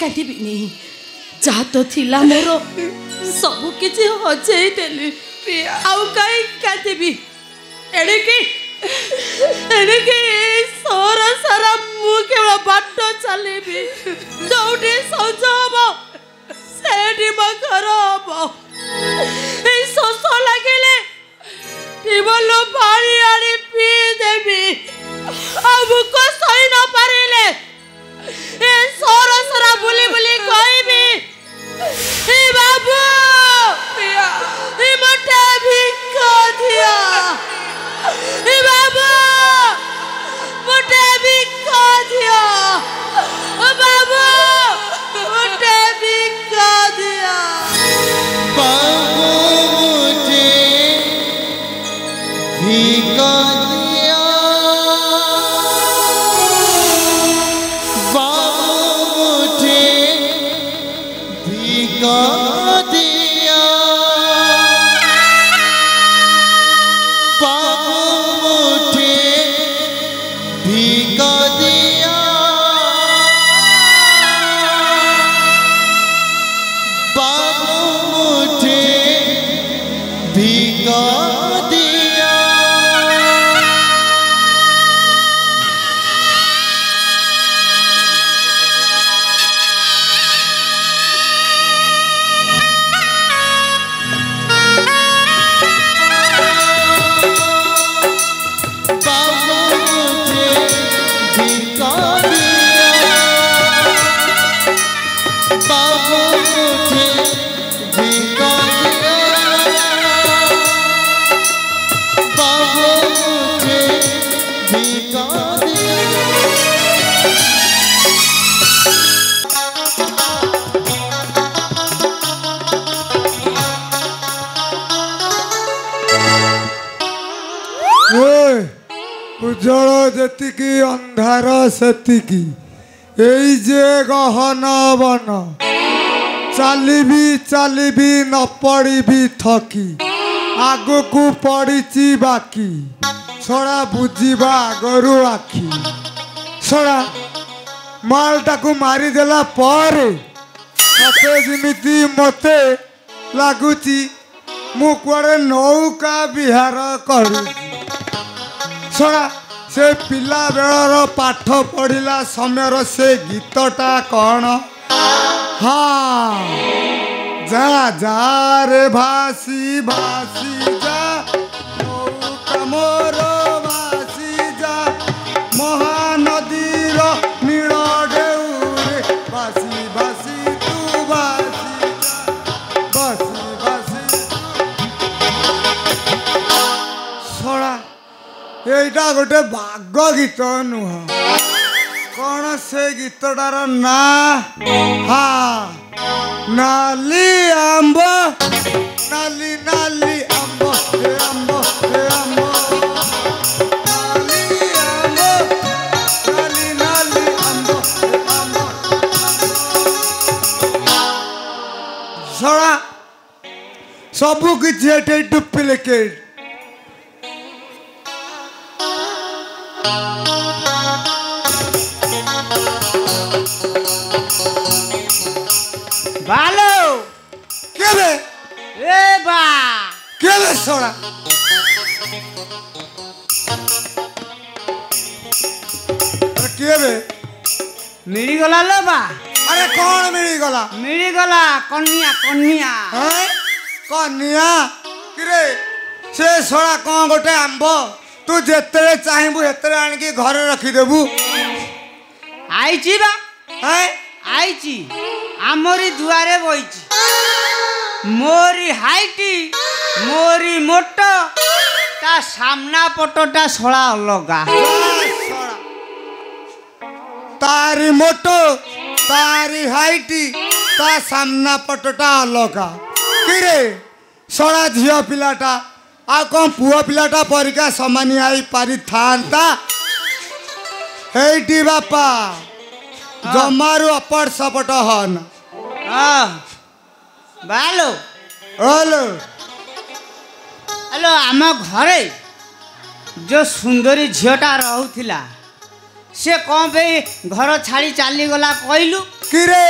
कांदिबिनी जहाँ तो थिला मोर सबु किछि हजेई देली आउ काई कांदिबी एणिकी सोर सारा मु केवल बाट चलिबी जोठी सौज हम सेठी मो घर हम ए शोष लगिले टिबल पानी आनी पी देबी मुख सही न पारिले ए सोर सारा बुली बुली कहबी ए बाबू ए मोटे भिख दिया ए बाबू मोटे भिख दिया ओ बाबू मोटे भिख दिया बाबू मुझे भिख दिया बाबू मुझे भिख दिया बाबू मुझे भिख दिया बाबू मुझे भिख दिया बाबू मुझे भिख दिया बाबू मुझे भिख दिया बाबू मुझे भिख उज्जल जेतिकी अंधार सेतिकी एई जे गहन बन चालिबी चालिबी न पड़िबी थकी आगकू पड़िची बाकी छड़ा बुझीबा आगरू आखि छड़ा मालटाकू मारिदेला परे सते जिमिति मते लागुची मु कुआडे नौका विहार करूची छड़ा से पिला बेलर पाठ पढ़िला समय से गीतटा कौन हाँ जा जा रे भासी भासी जा नौका मोर भासी जा महानदीर नील ढेउरे भासी भासी तू भासी जा भासी भासी छड़ा एटा गोटे बाग गीत नुह कौन से गीतटार ना हाँ नाली आंब नाली नाली आंब हे आंब हे आंब नाली आंब नाली नाली आंब हे आंब छड़ा सबू किसी डुप्लिकेट बालो केले ए बा केले सोड़ा केले मिली गला लो बा अरे कौन मिली गला मिली गला कन्या कन्या हैं कन्या किरे से सोड़ा कौन गोटे आंब तू जेते चाहबू हेते आनिकी घरे रखी देबू आईची बा हैं आईची आमरी दुआरे बईची मोरी हाइटी मोरी मोटो ता सामना पटोटा सड़ा अलगा तारी मोटो तारी हाइटी ता सामना पटोटा अलगा किरे सड़ा झियो पिलाटा आ कौन पुओ पिलाटा परिका समानी आई पारी थांता हेटी बापा जमारू अपट सपट हन बालो हेलो हेलो आम घरे जो सुंदरी झीटा रहूला से कौन पे घर छाड़ी चली गला कहलु किरे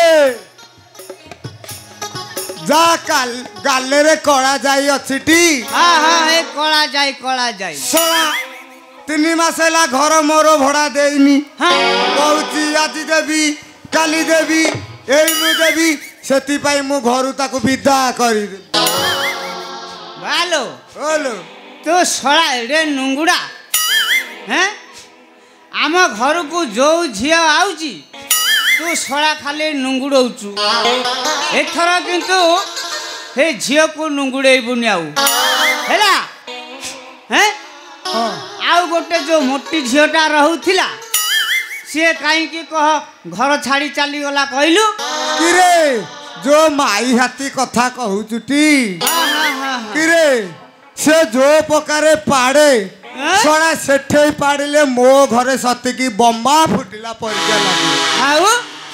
যা গালেরে কড়া যাই অছিটি হ্যাঁ হ্যাঁ এ কলা যাই শোনা 3 মাস ହେଲା ঘর মোর ভড়া দেইনি হ্যাঁ কହୁছি আজি দেবি কালি দেবি এইনু দেবি ସେଥିପାଇଁ ମୁଁ ଘରୁ ତାକୁ ବିଦା କରିଦେବି ভালো ଓଲୋ তো শଳା এড়ে নুঙ্গুড়া হ্যাঁ ଆମ ଘରକୁ ଯୋଉ ଝିଅ ଆଉଛି ତୁ ଶଳା ଖାଲି ନୁଙ୍ଗୁଡ଼ଉଛୁ ଏଥର କିନ୍ତୁ ସେ ଝିଅକୁ ନୁଙ୍ଗୁଡ଼େଇବୁନି ଆଉ ହେଲା ହେଁ ଆଉ ଗୋଟେ ଯୋଉ ମୋଟି ଝିଅଟା ରହୁଥିଲା ସିଏ କାହିଁକି କହ ଘର ଛାଡ଼ି ଚାଲିଗଲା କହିଲୁ କିରେ ଯୋ ମାଇ ହାତୀ କଥା କହୁଛୁଟି କିରେ ସେ ଯୋଉ ପ୍ରକାରେ ପାଡ଼େ ଶଳା ସେଠେଇ ପାଡ଼ିଲେ ମୋ ଘରେ ସତିକି ବମ୍ବା ଫୁଟିଲା ପରିକା ଲାଗେ ଆଉ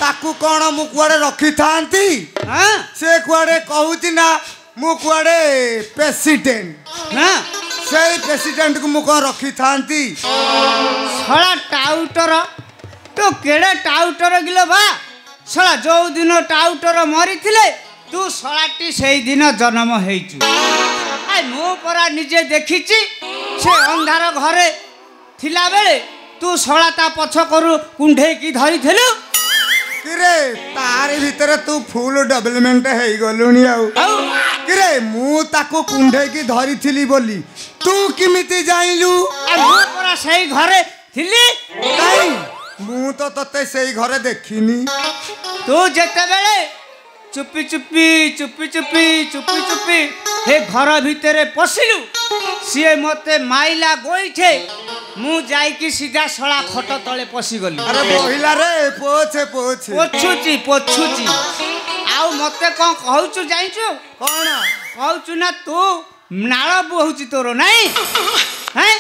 ତାକୁ କ'ଣ ମୁଁ କୁଆଡ଼େ ରଖିଥାନ୍ତି ହଁ ସେ କୁଆଡ଼େ କହୁଛି ନା ମୁଁ କୁଆଡ଼େ ପ୍ରେସିଡେଣ୍ଟ ହଁ ସେଇ ପ୍ରେସିଡେଣ୍ଟକୁ ମୁଁ କ'ଣ ରଖିଥାନ୍ତି ଶଳା ଟାଉଟର ତୁ କେଡ଼େ ଟାଉଟର ଗିଲ ବା ଶଳା ଯୋଉ ଦିନ ଟାଉଟର ମରିଥିଲେ ତୁ ଶଳାଟି ସେଇଦିନ ଜନ୍ମ ହେଇଛୁ ମୁଁ ପରା ନିଜେ ଦେଖିଛି ସେ ଅନ୍ଧାର ଘରେ ଥିଲାବେଳେ ତୁ ଶଳା ତା ପଛ କରୁ କୁଣ୍ଢେଇକି ଧରିଥିଲୁ କିରେ ତାରି ଭିତରେ ତୁ ଫୁଲ ଡେଭଲପମେଣ୍ଟ ହେଇଗଲୁଣି ଆଉ କିରେ ମୁଁ ତାକୁ କୁଣ୍ଢେଇକି ଧରିଥିଲି ବୋଲି ତୁ କେମିତି ଜାଣିଲୁ ମୁଁ ପରା ସେଇ ଘରେ ଥିଲି କାଇଁ ମୁଁ ତ ତତେ ସେଇ ଘରେ ଦେଖିନି ତୁ ଯେତେବେଳେ ଚୁପି ଚୁପି हे घर भितर पशिलु सी मते माइला गोईठे मु जाइकी सीधा सला खट तले पशिगली अरे महिला रे पोछे पोछे पोछुची आउ मते कोन कहउछु जाइछु कोन कहउछु ना तू नाळ बहुची तोर नाही हैं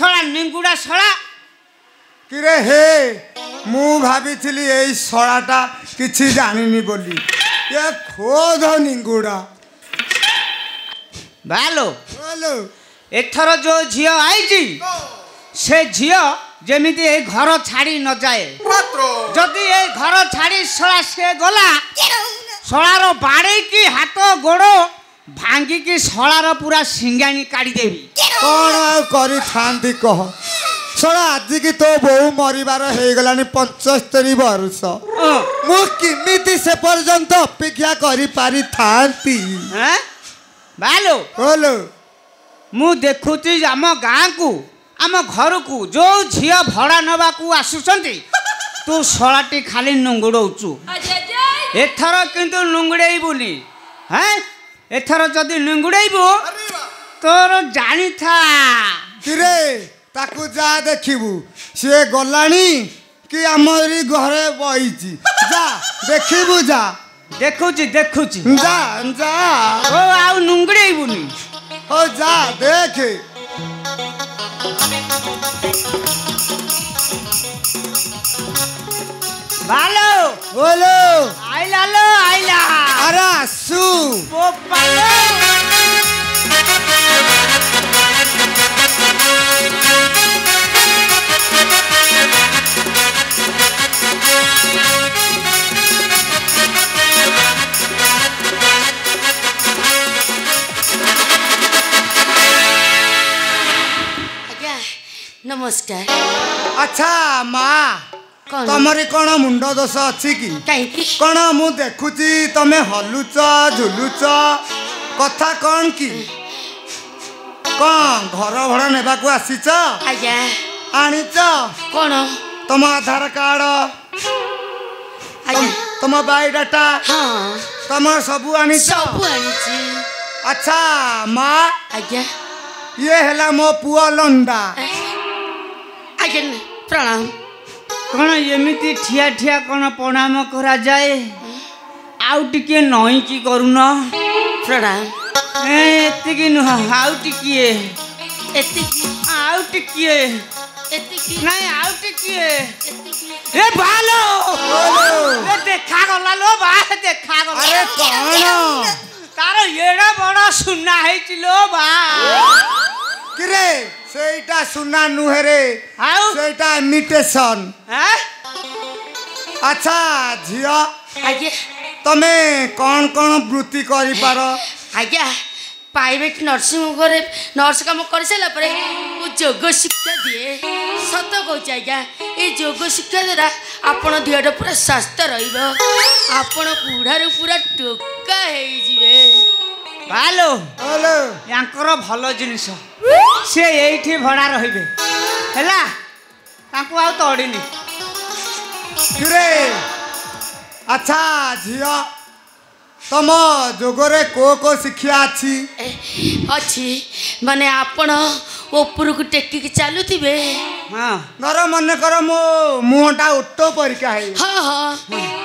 सला निंगुडा सला किरे हे मु भाबिथिली एई सलाटा किछि जानिनी बोली ये खोद निंगुडा बालो बोलो एथर जो झियो आईची से झियो जेमिति ए घर छाड़ी न जाए जदि ए घर छाड़ी सला से गला सलार बाड़े की हाथ गोड़ो भांगी की सलार पूरा सिंगानी काढ़ी देवी कौन करी थांती कह सला आज की तो बहु मरिबार हे गलानी 75 वर्ष मु किमिति से पर्यंत अपेक्षा करी पारी थांती हैं बालो बोलो मु देखुची आम गाँ को आम घर को जो झियो भड़ा नवा को आसुचंती तू सलाटी खाली नुंगुड़ौचु एथर किंतु नुंगुड़ेइबुनी हैं एथर जदि नुंगुड़ेइबु तोर जानी था किरे ताकू जा देखिबू से गलानी कि आमरी घरे बईची जा देखिबू जा देखुची जा जा ओ आउ नुंगुड़ेइबुनी ओ जा देख बालो बोलो आइला लो आइला अरे आसू ओ पालो नमस्कार अच्छा माँ तमरी कौन मुंड दोष अच्छी कि कौन मु देखुची तमे हलुच झुलुच कथा कौन की कौन घर भड़ा नेबा को आसीच आज्ञा आनीच कौन तम आधार कार्ड तम बायोडाटा हाँ तम सबू आनीच सबू आनीची अच्छा माँ आज्ञा ये हैला मो पुआ लंडा आज्ञा प्रणाम कौन एमिति ठिया ठिया कौन प्रणाम करा जाए आउ टिके नई की करून प्रणाम एतिकी नुह आउ टिकिए एतिकी आउ टिकिए एतिकी नहीं आउ टिकिए ए भालो ए देखा गला लो बा देखा गला अरे कौन तार एड़ा बड़ा सुना है लो बा किरे सेटा सुना नुहे रे आउ सेटा इमिटेशन हैं अच्छा झिया आज्ञा ତମେ କ'ଣ କ'ଣ ବୃତ୍ତି କରିପାର? ଆଜ୍ଞା ପ୍ରାଇଭେଟ୍ ନର୍ସିଂ ହୋମ୍ରେ ନର୍ସ କାମ କରିସାରିଲା ପରେ ମୁଁ ଯୋଗ ଶିକ୍ଷା ଦିଏ। ସତ କହୁଛି ଆଜ୍ଞା ଏ ଯୋଗ ଶିକ୍ଷା ଦ୍ୱାରା ଆପଣ ଦେହଟା ପୁରା ସ୍ୱାସ୍ଥ୍ୟ ରହିବ, ଆପଣ ବୁଢ଼ାରୁ ପୁରା ଟୋକା ହେଇଯିବେ। ବାଲୋ ହ୍ୟାଲୋ ୟାଙ୍କର ଭଲ ଜିନିଷ, ସେ ଏଇଠି ଭଡ଼ା ରହିବେ ହେଲା, ତାଙ୍କୁ ଆଉ ତଡ଼ିନି। କିରେ ଆଚ୍ଛା ଝିଅ ତମ ଯୋଗରେ କୋଉ ଶିକ୍ଷା ଅଛି? ଅଛି ମାନେ ଆପଣ ଉପରକୁ ଟେକିକି ଚାଲୁଥିବେ। ହଁ ଧର ମନେକର ମୋ ମୁହଁଟା ଓଟ ପରୀକ୍ଷା ହେଇ ହଁ ହଁ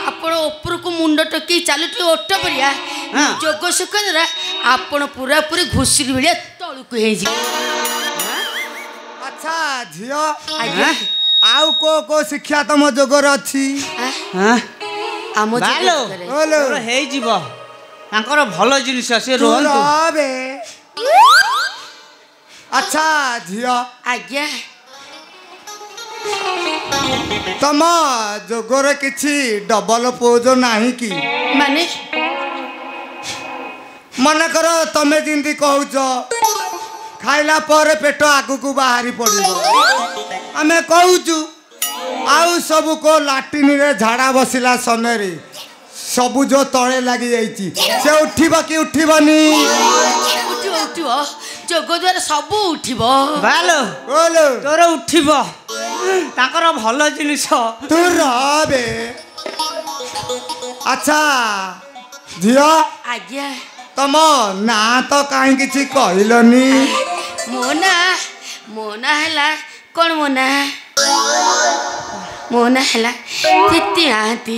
ଆପଣ ଉପରକୁ ମୁଣ୍ଡ ଟେକିକି ଚାଲୁଥିବେ ଓଟ ପରିଆ। ହଁ। ଯୋଗ ସୁଖ ଦ୍ୱାରା ଆପଣ ପୁରାପୁରି ଘୁଷୁରି ଭଳିଆ ତଳକୁ ହେଇଯିବେ। ଆଚ୍ଛା ଝିଅ ଆଜ୍ଞା ଆଉ କୋଉ ଶିକ୍ଷା ତମ ଯୋଗରେ ଅଛି? ହଁ ଆମ ବାଲୋ ଯୋଗରେ ହ୍ୟାଲୋ ତୋର ହେଇଯିବ, ତାଙ୍କର ଭଲ ଜିନିଷ, ସେ ତୁ ରୁହନ୍ତୁ। ରହବେ। ଆଚ୍ଛା ଝିଅ ଆଜ୍ଞା ତମ ଯୋଗରେ କିଛି ଡବଲ ପୋଜ ନାହିଁ କି? ମାନେ ମନେକର ତମେ ଯେମିତି କହୁଛ ଖାଇଲା ପରେ ପେଟ ଆଗକୁ ବାହାରି ପଡ଼ିବ, ଆମେ କହୁଛୁ ଆଉ ସବୁ କୋଉ ଲାଟ୍ରିନରେ ଝାଡ଼ା ବସିଲା ସମୟରେ ସବୁ ଯୋଉ ତଳେ ଲାଗି ଯାଇଛି ସେ ଉଠିବ କି ଉଠିବନି? ଉଠିବ ଉଠିବ, ଯୋଗ ଦ୍ୱାରା ସବୁ ଉଠିବ। ବାଲୋ ବୋଲୋ ତୋର ଉଠିବ, ତାଙ୍କର ଭଲ ଜିନିଷ। ତୁ ରହବେ। ଆଚ୍ଛା ଝିଅ ଆଜ୍ଞା ତମ ନାଁ ତ କାହିଁ କିଛି କହିଲନି? ମୋ ନାଁ ହେଲା କ'ଣ? ମୋ ନାଁ ହେଲା ପ୍ରୀତି ମହାନ୍ତି।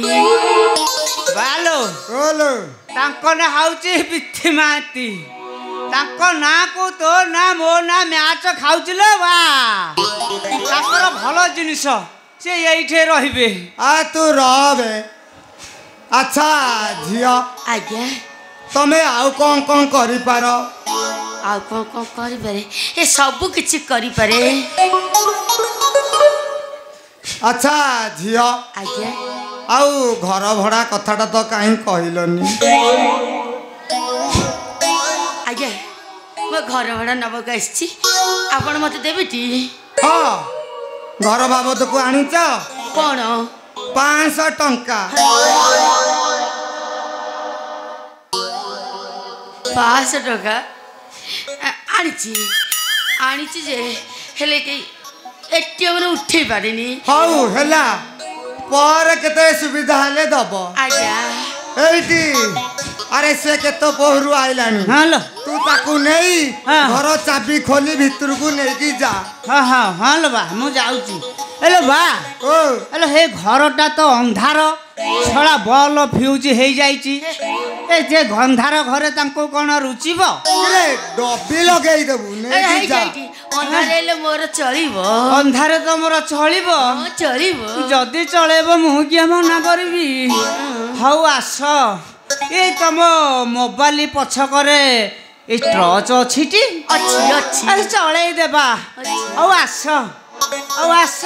ବାଲୋ ବୋଲୋ ତାଙ୍କ ନାଁ ହଉଛି ପ୍ରୀତି ମହାନ୍ତି, ତାଙ୍କ ନାଁକୁ ତୋ ନାଁ ମୋ ନାଁ ମ୍ୟାଚ ଖାଉছিল ବା, ତାଙ୍କର ଭଲ ଜିନିଷ, ସେ ଏଇଠି ରହିବେ। ତୁ ରହବେ। ଆଚ୍ଛା ଝିଅ ଆଜ୍ଞା ତମେ ଆଉ କ'ଣ କରିପାର? ଆଉ କ'ଣ କରିପାରେ? ଏ ସବୁ କିଛି କରିପାରେ। ଆଚ୍ଛା ଝିଅ ଆଜ୍ଞା ଆଉ ଘର ଭଡ଼ା କଥାଟା ତ କାହିଁ କହିଲନି? ଆଜ୍ଞା ମୋ ଘର ଭଡ଼ା ନେବାକୁ ଆସିଛି, ଆପଣ ମୋତେ ଦେବେଟି? ହଁ ଘର ବାବଦକୁ ଆଣିଛ କ'ଣ? 500 ଟଙ୍କା। 500 ଟଙ୍କା ଆଣିଛି ଯେ ହେଲେ କି ଏଟିଏମ୍ରେ ଉଠେଇ ପାରିନି। ହଉ ହେଲା, ପରେ କେତେ ସୁବିଧା ହେଲେ ଦବ। ଆଜ୍ଞା ଏଇଠି ଆରେ ସେ କେତେ ପହରୁ ଆଇଲାଣି, ହଁ ଲୋ ତୁ ତାକୁ ନେଇ ହଁ। ଘର ଚାବି ଖୋଲି ଭିତରକୁ ନେଇକି ଯା। ହଁ ହଁ ହଁ ଲୋ ବା ମୁଁ ଯାଉଛି। ହେଲୋ ବା ଓ ହେଲୋ ହେ ଘରଟା ତ ଅନ୍ଧାର, ଶଳା ବଲ୍ ଫ୍ୟୁଜ୍ ହେଇଯାଇଛି, ଏ ଯେ ଅନ୍ଧାର ଘରେ ତାଙ୍କୁ କ'ଣ ରୁଚିବ? କିରେ ଡବି ଲଗେଇ ଦେବୁ ନେଇକି ଯା। ହେଇଯାଇଛି ଅନ୍ଧାର ହେଲେ ମୋର ଚଳିବ। ଅନ୍ଧାରେ ତମର ଚଳିବ? ହଁ ଚଳିବ। ଯଦି ଚଳେଇବ ମୁଁ କିଏ ମନା କରିବି। ହଉ ଆସ, ଏଇ ତମ ମୋବାଇଲ ପଛକରେ ଏଇ ଟର୍ଚ୍ଚ ଅଛିଟି? ଅଛି ଚଳେଇ ଦେବା। ହଉ ଆସ, ହଉ ଆସ।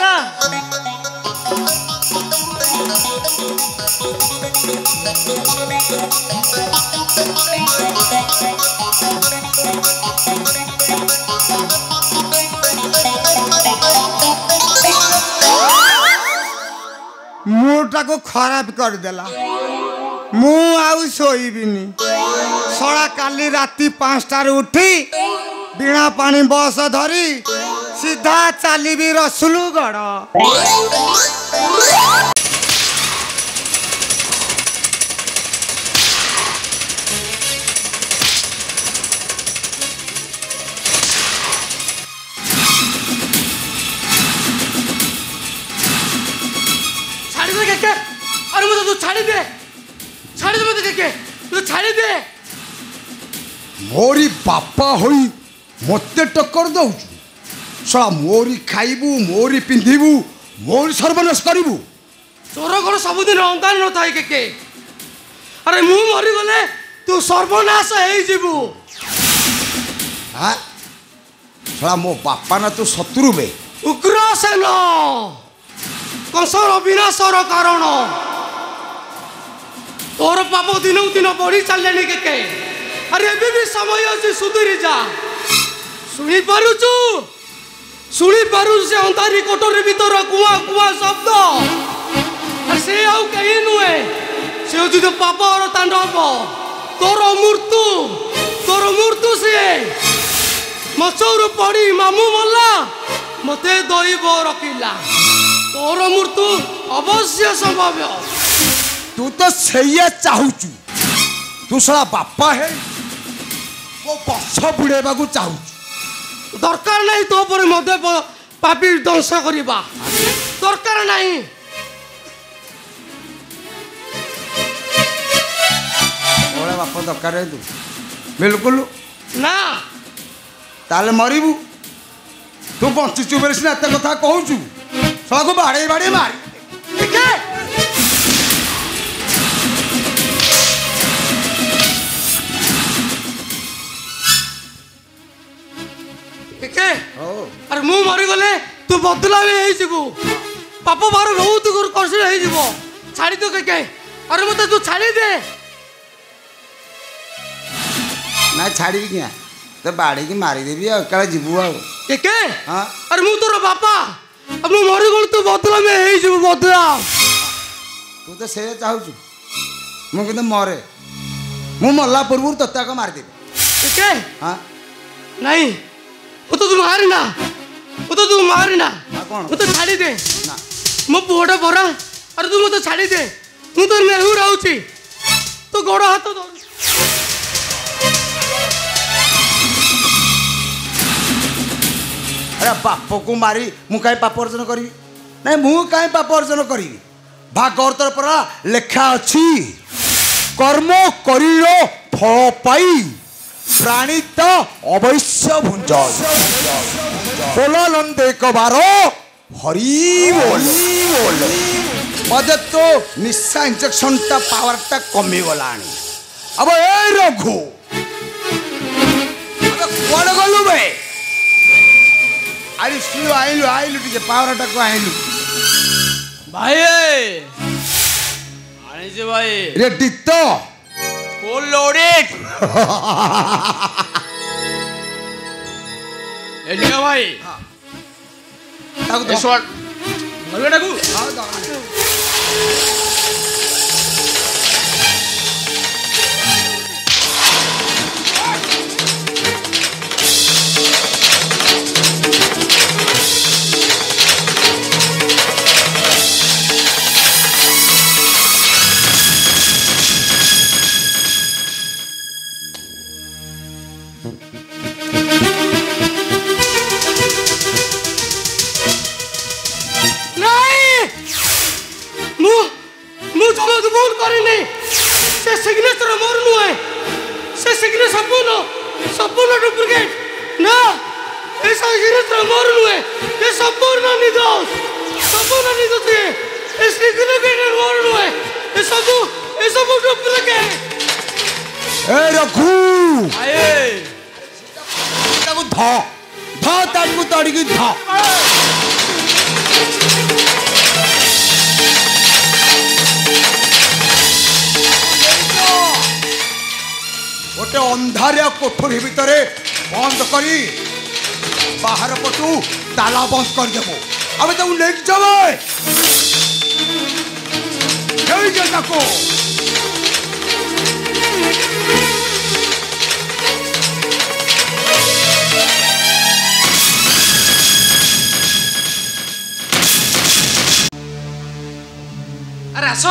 ମୁଡଟାକୁ ଖରାପ କରିଦେଲା। ମୁଁ ଆଉ ଶୋଇବିନି। ଶଳା କାଲି ରାତି 5ଟାରୁ ଉଠି ବିଣା ପାଣି ବସ ଧରି ସିଧା ଚାଲିବି ରସୁଲଗଡ଼। अरे मुझे तू छाड़ी दे मत देखे, तू छाड़ी दे। मोरी बापा होई मते टक्कर दउछु, सला मोरी खाइबू, मोरी पिंधिबू, मोरी सर्वनाश करिबू। तोर घर सबुदिन अंगार न थाई के अरे मु मरी गले तू सर्वनाश हेई जीवू। हां सला मो बापा ना तू शत्रु बे। उग्रसेन कसर विनाशर कारण तोर पाप दिनकू दिन बढ़ी चलने के अरे एबे भी समय अच्छे सुधरी जा शुणी पारुचु से अंधारी कोठरी भीतर कुआ कुआ शब्द और से आउ कहीं नुहे से हूँ तो पाप और तांडव तोर मृत्यु से मचौर पड़ी मामू मल्ला मते दईब रखिला तोर मृत्यु अवश्य संभव तू तो सैया चाहूचु तू सला बापा है वो बस बुड़ेबा को चाहूचु दरकार नहीं तो पर मते पापी ध्वंस करवा दरकार नहीं ओले बापा दरकार है तू बिल्कुल ना ताले मरिबू तू बंचिचु बेले सिना एते कथा कहूचु सला को बाड़े बाड़े मारी ठीक है ठीक है अरे मु मरी गले तू बदला भी हो पाप बार बहुत कष्ट हो छाड़ी दो के अरे मत तू छाड़ी दे ना छाड़ी क्या तो बाड़ी की मारी देवी आ जीवु आ के अरे मु तोर बापा अब मु मरी गल तू बदला में हो बदला तू तो से चाहूचु मु किंतु मरे मु मरला पूर्व तत्ता को मार देबे ठीक है हां नहीं वो तो तू मारना वो तो छाड़ी दे ना मो पुअटा बरा अरे तू मत छाड़ी दे मु तो नेहू रहूची तो गोड़ हाथ धर अरे बाप को मारी मु कहीं पाप अर्जन करी नहीं मु कहीं पाप अर्जन करी भागवतर परा लेखा अच्छी कर्म करिरो फल पाई प्राणी तो अवश्य भुंज बोलन एक बार हरी बोल पदे तो निशा इंजेक्शन टा पावर टा कमी गला अब ए रघु कौन गलु बे आइलु आइलु आइलु टिके पावर टा को आइलु भाई आने जे भाई रेडी तो फुल लोडेड एलिया भाई ताको ये शॉट मरवे डाकू संपूर्ण डुप्लीकेट ना ऐसा सिग्नेचर मोर नुए ये संपूर्ण निर्दोष है ये सिग्नेचर मोर नुए ये सब डुप्लीकेट ए रघु आए ताको ध ताको तड़ी की ध गोटे अंधारिया कोठरी भितर बंद करी बाहर पटू ताला बंद कर देबो अबे तो लेक जावे जय जय ताको अरे आस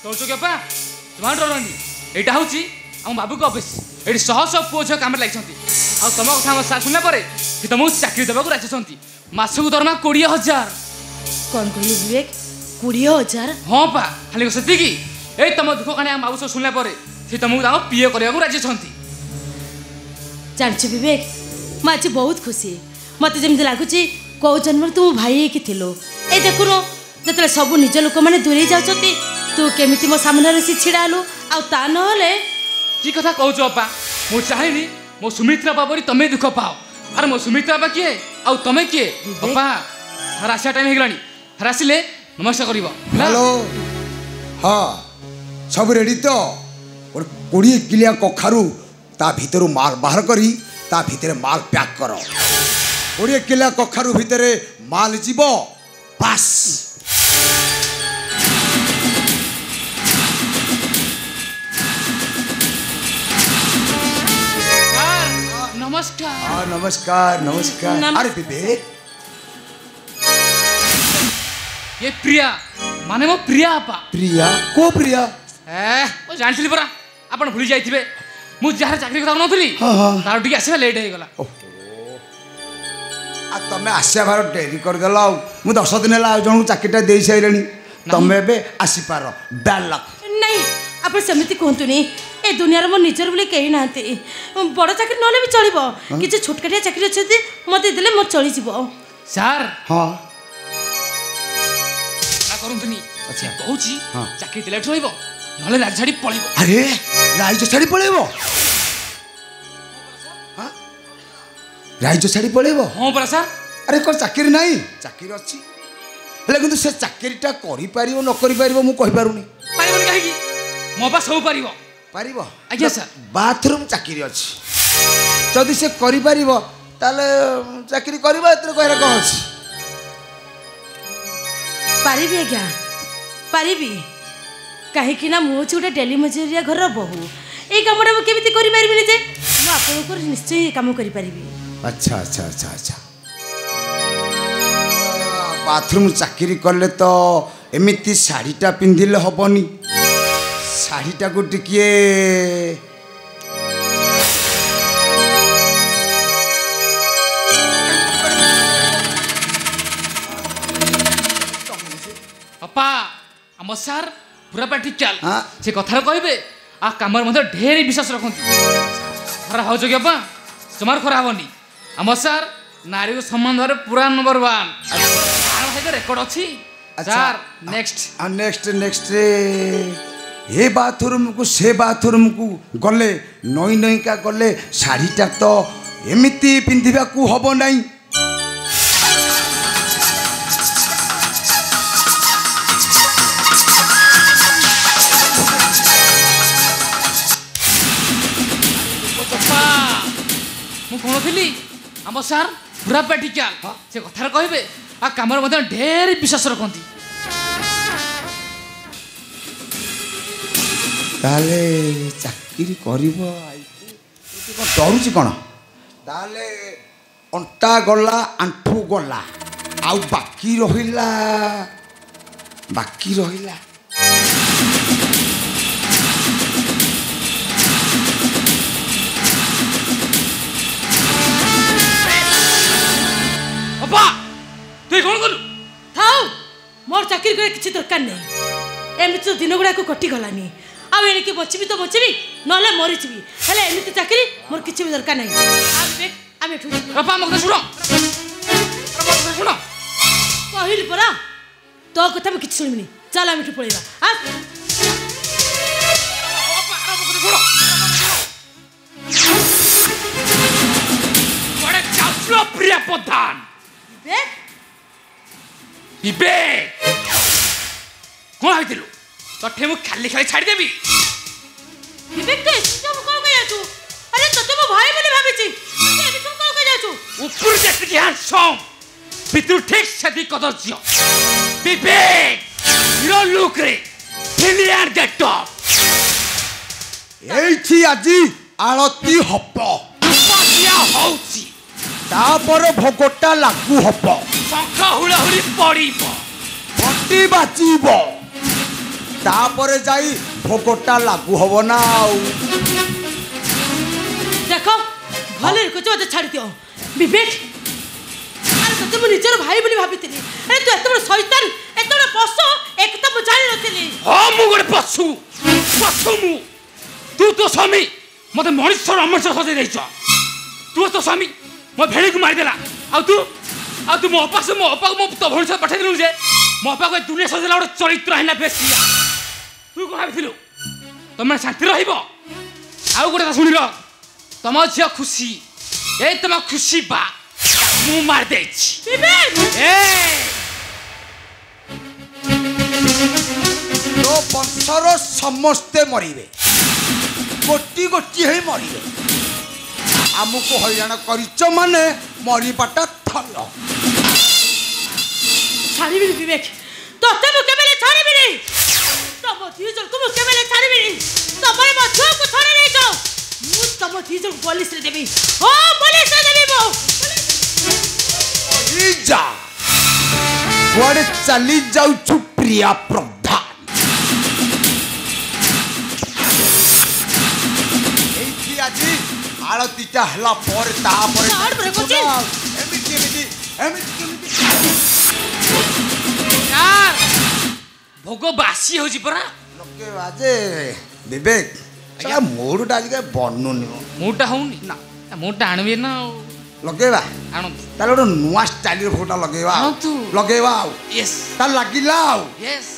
कौच क्या तुम्हारा डरनी यहाँ हूँ आम बाबू को ऑफिस ये शह शह पुओ झील कम लगी तुम कथा सार शुणा कि तुमको चाकरी देवा राजी मासक दरमा 20,000 कौन कहली विवेक 20,000 हाँ पा खाली से तुम दुख कहानी आम बाबू सब शुणा सी तुमको पीए करने राजी जानछु विवेक मैं आज बहुत खुशी मत जमी लगुच कौ जन्म तुम भाई की थिलो ए देखुनो जो सब निज लोक मैंने दूरे जाती तू केमी मो सामने सी छिड़ा लु आ नहले कि कथा कहूँ अपा मु चाहनी मो सुमित्रा बाबरी तमें दुख पाओ अरे मो सुमित्रा बा किए आ तमें किए अपा हर आसा टाइम हो गलानी हर आसिले नमस्कार कर हेलो हाँ सब रेडी तो 20 किलिया कखारू ता भीतर माल बाहर करी ता भीतर माल पैक कर 20 किलिया कखारू भीतर माल जीव पास नमस्कार नमस्कार नमस्कार अरे विवेक ये प्रिया माने मो प्रिया आपा प्रिया को प्रिया ओ जानथिली परा आपण भूली जाइथिबे मु जहार चाकरी करता नथली तार टिके आसीबा लेट हे गला आ तमे आसिया भार डेरी कर देला मु 10 दिन ला जणु चाकरीटा देई साइलेनी तमे बे आसी पारो बैड लक नहीं आप सेमती कहतुनी ए दुनिया मो निजर बोली कही ना बड़ चाकरी नले भी चलिबो कि छोटकाटिया चाकरी अछि मते देले मो चली जीवो सर हां ना करंतनी अच्छा कहूची चाकरी देले चलिबो नले राज छाड़ी पळिबो अरे राज छाड़ी पळिबो हां राज छाड़ी पळिबो हां परा सर अरे को चाकरी नाही चाकरी अछि हेले किंतु से चाकरीटा करि पारिबो न करि पारिबो मु कहि पारुनी पारिबो काहे की मो बा सब पारिबो पारिबो आज्ञा सर बाथरूम चाकरी अछि जदि से करि पारिबो ताले चाकरी करबो एतरे कहरा कोन अछि पारिबी आज्ञा पारिबी काहे कि ना मो छुटे डेली मजूरिया घर बहु ए कामडा मु केमिति करि पारिबिनी जे मु आपनको निश्चय काम करि पारिबी अच्छा अच्छा अच्छा अच्छा बाथरूम चाकरी कले तो एमिति शाढ़ीटा पिंधिले हबनी शाढ़ीटा को टिकिए अपा हम सर पूरा प्रैक्टिकल हाँ। से कथार कहबे आ कामर मध्य ढेर विश्वास रखंती खरा हो जगे अपा जमार खरा हबनी हम सर नारी को सम्मान धरे पूरा नंबर 1 आरो रेकॉर्ड अछि सर नेक्स्ट नेक्स्ट नेक्स्ट हे बाथरूम को से बाथरूम को गले नई नई का गले शाढ़ीटा तो एमिति पिंधिबा को हबो नाही मु कोन थिली हम सर पूरा प्रैक्टिकल से कथार कहबे आ कामर मध्य ढेर विश्वास रखंती ताले चाकरी करिबो डरुची कौन ताले अंटा गला आंठू गला आउ बाकी रहिला अपा तू कोन करू थाउ मोर चाकरी करे किछि दरकार नै एमिति तो दिन गुडा को कटि गलानी आ एने के बचिबी तो बचिबी नले मरि छिबी हेले एमिति चाकरी मोर किछि भी दरकार नै आ बेक आमे ठु अपा मग सुनो कहिल परा तो कथा में किछि सुनिबिनी चल आमे ठु पळेबा आ बड़े चाचलो प्रिय प्रधान बेक विवेक कौन आइलु तठे मु खाली खाली छाड़ी देबी विवेक तो सब को गया तू अरे तते मो भाई बोली भाबिची तते एबी सब को गया तू ऊपर देखते कि हैंडसम भितर ठीक सदी कदर्ज्य विवेक हिरो लुक रे फिलियर गेट अप एठी आजी आळती हप पासिया होउची तापर भोगटा लागू हप शंख हुळहुळी पड़िबो पट्टी बाचिबो तापर जाई भोगटा लागू हबो ना आउ देखो भले को तो छाड़ दियो विवेक अरे तते मो निजर भाई बोली भाबितली अरे तू एते बड़ शैतान एते बड़ पशु एक तो मु जानि नथिली हां मु गोटे पशु मु तू तो स्वामी मते मनुष्य रमण सजे देछ तू तो स्वामी मो भेड़ी को मार देला आ तू मो पास मो तो भविष्य पठा दिलु जे मो को दुनिया सजेला गोटे चरित्र हैना बेसिया तू को भाबिथिलु तमे शांति रहिबो आ गोटे सुनिल तम झिया खुशी ए तम खुशी बा मु मार देछि विवेक ए तो ବଂଶର ସମସ୍ତେ ମରିବେ ଗୋଟି ଗୋଟି ହେଇ ମରିବେ ଆମକୁ ହଇରାଣ କରିଛ ମାନେ ମରିବାଟା ଥୟ ଛାଡ଼ିବିନି ବିବେକ ତତେ ମୁଁ କେବେଲେ ଛାଡ଼ିବିନି ତମ ଦି ଜଣକୁ ମୁଁ କେବେଲେ ଛାଡ଼ିବିନି ତମେ ମୋ ଝିଅକୁ ଛାଡ଼ି ଦେଇଛ ମୁଁ ତମ ଦି ଜଣକୁ ପୋଲିସରେ ଦେବି ପୋଲିସରେ ଦେବି ମୁଁ ଯା କୁଆଡ଼େ ଚାଲି ଯାଉଛୁ ପ୍ରିୟା ପ୍ରଧାନ ଏଇଠି ଆଜି ଆଳତୀଟା ହେଲା ପରେ ତାପରେ ଏମିତି ଏମିତି ଏମିତି କେମିତି ଭୋଗ ବାସି ହଉଛି ପରା ଲୋକେ ବାଜେ ବିବେକ ଆଜ୍ଞା ମୋଡ଼ଟା ଆଜି କାହିଁ ବନୁନି ମୁଟା ହଉନି ନା ମୁଟା ଆଣିବି ନା ଆଉ ଲଗେଇବା ଆଣନ୍ତୁ ତାହେଲେ ଗୋଟେ ନୂଆ ଷ୍ଟାଇଲର ଭୋଗଟା ଲଗେଇବା ଆଣନ୍ତୁ ଲଗେଇବା ଆଉ ୟେସ୍ ତାହେଲେ ଲାଗିଲା ଆଉ ୟେସ୍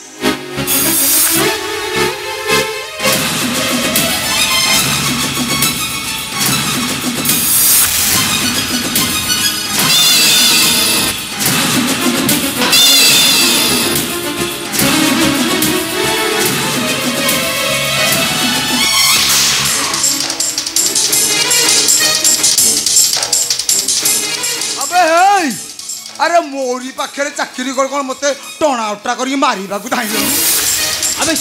अरे मोरी पाखे चाकरी कर कौन मत टणा उटा कर मारा धाई अबे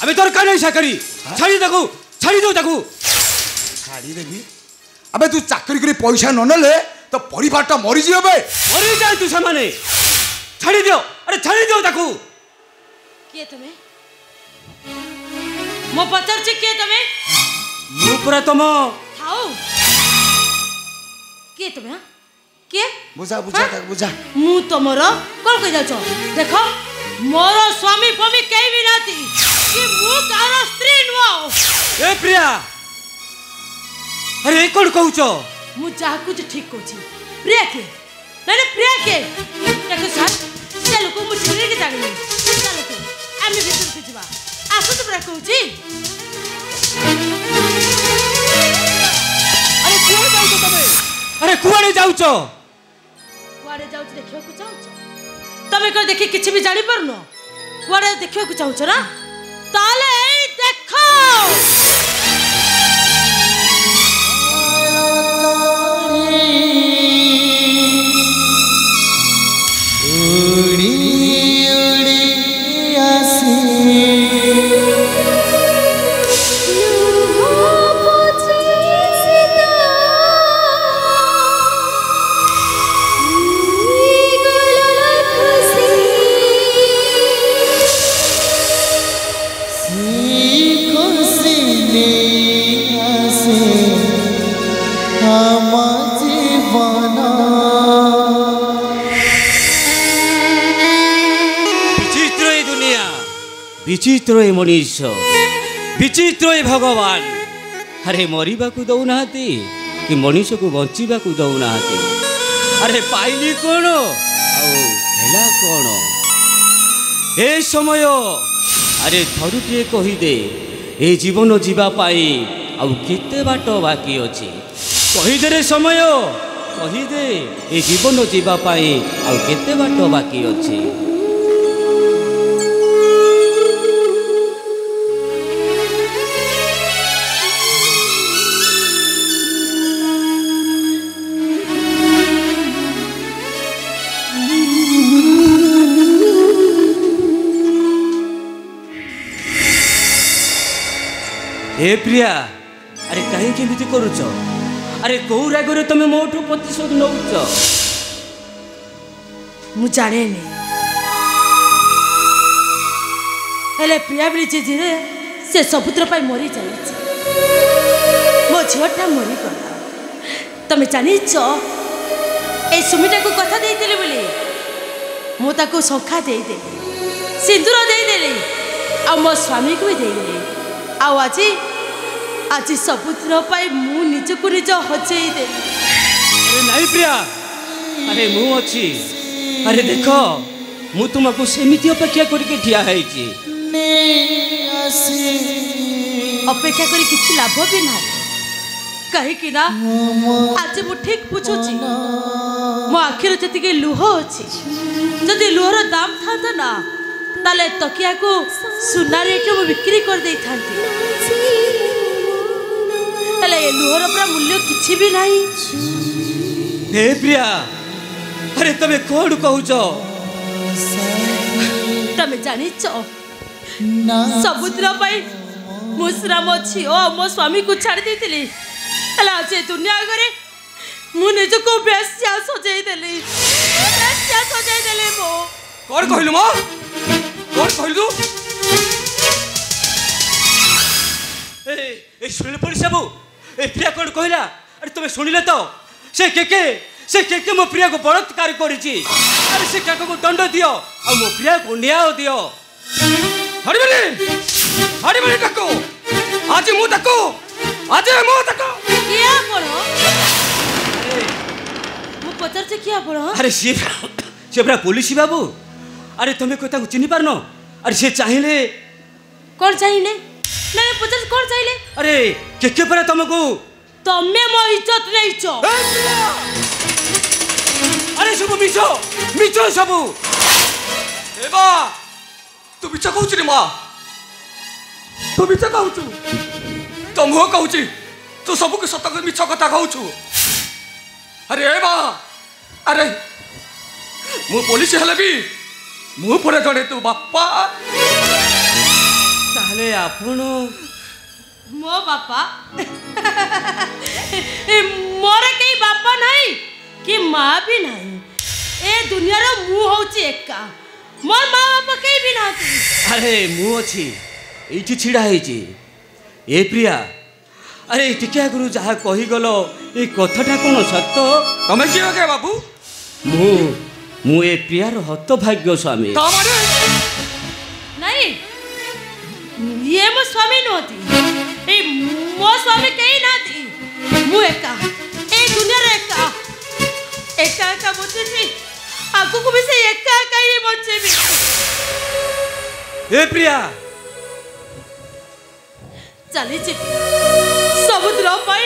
अबे तोर का नहीं चाकरी छाड़ी दो छाड़ी देवी अबे तू चाकरी कर पैसा न नेले तो परिवारटा मरी जी बे मरी जाए तू से माने छाड़ी दियो अरे छाड़ी दियो ताकू किए तुम्हें मो पत्थर से किए तुम्हें मु पूरा तुम खाओ किए तुम्हें किए बुझा बुझा तक बुझा मु तमरो कोन कह जाछो देखो मोर स्वामी फमी कई भी नाती कि मु तारो स्त्री नो ए प्रिया अरे कोन कहउछो मु जा कुछ ठीक कोची प्रिया के नहीं प्रिया के देखो सर चलो को मु छुरी के जागली चलो को आमी भीतर के जीवा आसु तो प्रिया कहउची अरे कोन जाउछो तबे अरे कुआडे जाउछो कुआडे जाउछ देखियो को चाहछ तमे को देखि किछि भी जानि परनो कुआडे देखियो को चाहछ ना ताले देखो उड़ी उड़ी आसे विचित्र ए मनीष विचित्र ए भगवान अरे मरिबा को दौना कि मनीष को बंचिबा को दौना अरे पाइली कौन आला कौन ए समय अरे थरुटे कहीदे ए जीवन जीवाई आउ केते बाट बाकी अच्छी कहीदे रे समय कहीदे ए जीवन जीवाई आउ केते बाट बाकी अच्छी ए प्रिया अरे कहीं केमिति करूच अरे कौ रागरे तुम मोठू प्रतिशोध नौच मु जाने नहीं हेले प्रिया ब्रिजी धीरे से सबुत्र पाई मरी जाई मो झीटा मरी गला तमे जानिच ए सुमिटा को कथा देइतिले बोली मु ताको शंखा देइदेली सिंदूर देइदेली आ मो स्वामी को भी देइदेली आ आज सबुत्र पाई मु निजको निज हजई दे अरे नहीं प्रिया अरे मु अच्छी अरे देख मु तुमको सेमिति अपेक्षा करके ठिया है अपेक्षा करी किसी लाभ भी ना कहीं ना आज मु ठीक बुझुची मो आखिर जी लुह अच्छी जदि लुहर दाम था ना ताले तकिया को सुना रेट में बिक्री कर दे थांती हेले ए लुहर पूरा मूल्य किछि भी नहीं। हे प्रिया अरे तमे कोड कहूच तमे जानी छ सबुद्र पाई मुसरा मो छिओ मो स्वामी को छाड़ देथिली हला जे दुनिया करे मु निज को बेस्या सजाई देली मो कोन कहलु मो कोन कहलु ए सुनिल पुलिस बाबू ए प्रिया कोन कहला अरे तुम सुनिले तो से के मो प्रिया को बलात्कार करिछि अरे से के को दंड दियो आ मो प्रिया को न्याय दियो हरि बने तको आज मु तको किया पड़ो मु पचार से किया पड़ो अरे से पूरा पुलिस बाबू अरे तुम्हें कोई ताको चिन्ह पारनो अरे से चाहिले कौन चाहिए नहीं पचार कौन चाहिए अरे के परा तुमको तमे मो इज्जत नहीं छो अरे सब मिछो सब ए बा तू मिछ कहूछ रे मां तू मिछ कहूछ तो मो कहूछ तू सब के सत के मिछ कथा कहूछ अरे ए बा अरे मु पुलिस हले भी मु परे जड़े तू बापा ताले आपण मो बापा मोर कई बापा नहीं कि माँ भी नहीं ए दुनिया रो मु होची एका मोर माँ बापा कई भी ना अरे मु अछि एठी छिड़ा हेची ए प्रिया अरे टिकिया गुरु जहा कही गलो ए कथाटा कोन सत्य तमे की हो के बाबू मु ए प्रिया रो हत भाग्य स्वामी नहीं ये मो स्वामी नोती ए मो स्वामी कई ना थी मु एका ए दुनिया रे एका बचे थी आगु को भी से एका ही बचे भी ए प्रिया चली छी समुद्र पाई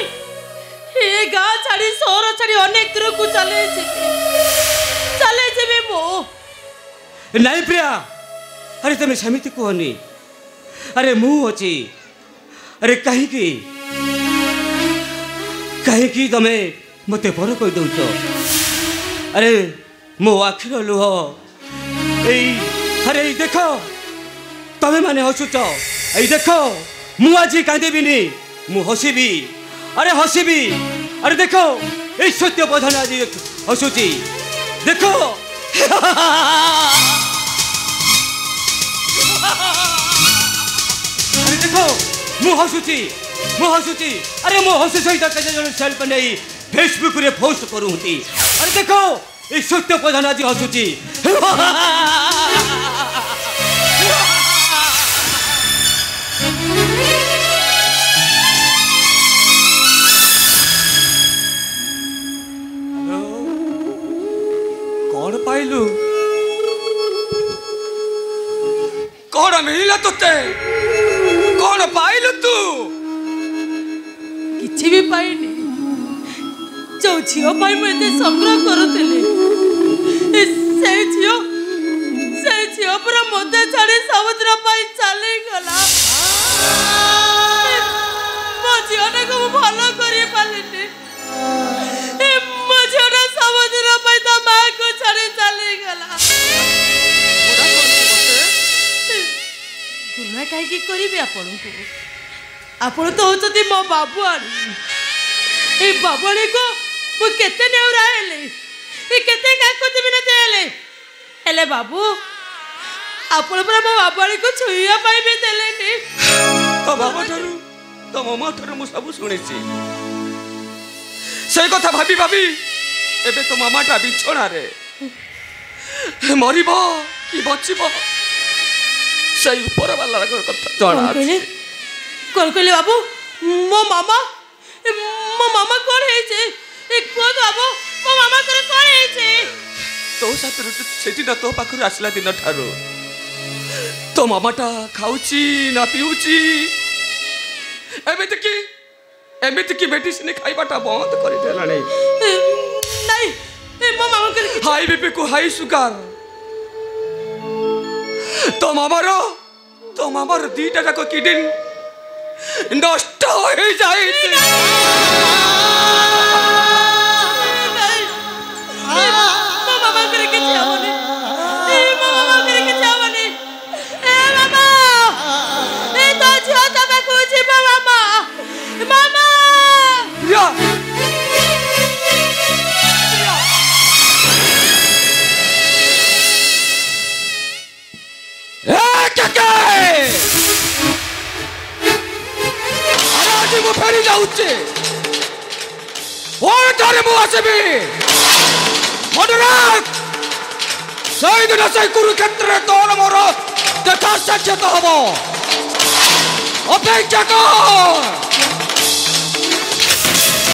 ए गा छाड़ी सोर छाड़ी अनेक दूर को चले भी मो नहीं प्रिया अरे तमे समिति कोनी अरे मु अछि अरे कहीं की तमे मते पर कह दउछ अरे मो आखिर लुह अरे देखो तमे माने हसुच ए देखो मु आज कांदेबिनी मु हसीबी अरे देखो ए सत्य बधन आज हसुची देखो अरे देखो मु हसुची अरे मो हसु सहित सेल्फ नहीं फेसबुक रे पोस्ट करूंती अरे देखो ए सत्य प्रधान आज हसुची कौन पाइलु कौन मिला तुते कौन पाइलु तू किछि भी पाइनी जो झियो पाई मते संग्रह करूथिले से झियो पूरा मते छाड़ी समुद्र पाई चली गला मो झियोने को भलो करी पालिनी मो झियोने समुद्र पाई तो मां को छाड़ी चली गला गुना काई की करिबे आपण तो होचती मो बाबुआणी ए बाबुआणी को मु केते नेउरा हेले ए केते काकुति बिनते हेले बाबू आपण पर मो बाबुआणी को छुइया पाई भी देलेनी तो बाबा ठरू तो मामा ठरू मु सब सुनिछि से कथा भाबी एबे तो मामाटा बिछोना रे मरिबो कि बचिबो से ऊपर वाला कथा जणा कौन कहले बाबू मो मामा कौन है जे एक को बाबू मो मामा कर कौन है जे तो साथ सेठी ना तो पाखर आसला दिन ठारो तो मामाटा खाउची ना पिउची एमिति की मेडिसिन खाइबाटा बंद कर देला नहीं मो मामा कर हाई बीपी को हाई शुगर तो मामार दीटा जाक किडनी नष्ट हो जाए फेरी जाऊचे आसबि से दिन से कुरुक्षेत्र तोर मोर देखा साक्षात हम अपेक्षा कर।